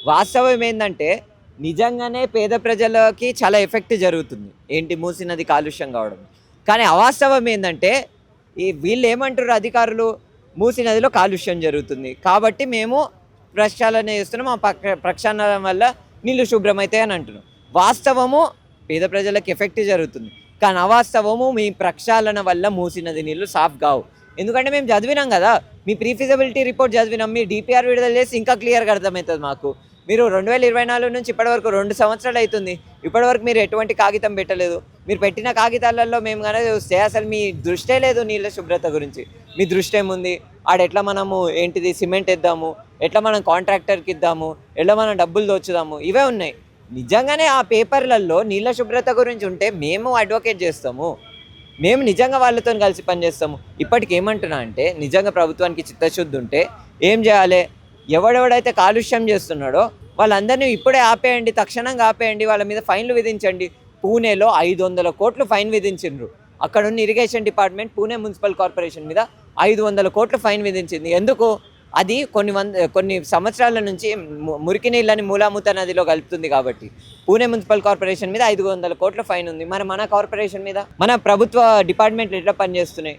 వాస్తవం ఏందంటే నిజంగానే పేద ప్రజలకి చాలా ఎఫెక్ట్ జరుగుతుంది. ఏంటి మూసీ నది కాలుష్యం కావడం. కానీ అవాస్తవం ఏందంటే వీళ్ళు ఏమంటారు అధికారులు, మూసీ నదిలో కాలుష్యం జరుగుతుంది. కాబట్టి మేము ప్రక్షాళన చేస్తున్నాం. ఆ ప్రక్షాళన వల్ల నీళ్లు శుభ్రమవుతాయి అని అంటున్నాం. వాస్తవము పేద ప్రజలకు ఎఫెక్ట్ జరుగుతుంది. కానీ అవాస్తవము మీ ప్రక్షాళన వల్ల మూసీ నది నీళ్లు సాఫ్ కావు. ఎందుకంటే మేము చదివినాం కదా, మీ ప్రీఫిజబిలిటీ రిపోర్ట్ చదివినాం, మీ డిపిఆర్ విడుదల చేసి ఇంకా క్లియర్గా అర్థమవుతుంది మాకు. మీరు 2024 నుంచి ఇప్పటివరకు 2 సంవత్సరాలు అవుతుంది. ఇప్పటివరకు మీరు ఎటువంటి కాగితం పెట్టలేదు. మీరు పెట్టిన కాగితాలలో మేము కనుక చూస్తే అసలు మీ దృష్టే లేదు నీళ్ళ శుభ్రత గురించి. మీ దృష్టి ఏముంది, ఎట్లా మనము ఏంటిది సిమెంట్ ఇద్దాము, ఎట్లా మనం కాంట్రాక్టర్కి ఇద్దాము, ఎట్లా మనం డబ్బులు దోచుదాము, ఇవే ఉన్నాయి. నిజంగానే ఆ పేపర్లలో నీళ్ళ శుభ్రత గురించి ఉంటే మేము అడ్వకేట్ చేస్తాము. మేము నిజంగా వాళ్ళతో కలిసి పనిచేస్తాము. ఇప్పటికి ఏమంటున్నా అంటే నిజంగా ప్రభుత్వానికి చిత్తశుద్ధి ఉంటే ఏం చేయాలి, ఎవడెవడైతే కాలుష్యం చేస్తున్నాడో వాళ్ళందరినీ ఇప్పుడే ఆపేయండి, తక్షణంగా ఆపేయండి, వాళ్ళ మీద ఫైన్లు విధించండి. పూణేలో 500 కోట్లు ఫైన్ విధించిండ్రు. అక్కడ ఉన్న irrigation department Pune municipal corporation మీద 500 కోట్లు ఫైన్ విధించింది. ఎందుకు? అది కొన్ని సంవత్సరాల నుంచి మురికి నీళ్ళని మూలామూత నదిలో కలుపుతుంది కాబట్టి పూణే మున్సిపల్ కార్పొరేషన్ మీద 500 కోట్ల ఫైన్ ఉంది. మరి మన కార్పొరేషన్ మీద మన ప్రభుత్వ డిపార్ట్మెంట్లు ఎట్లా పనిచేస్తున్నాయి?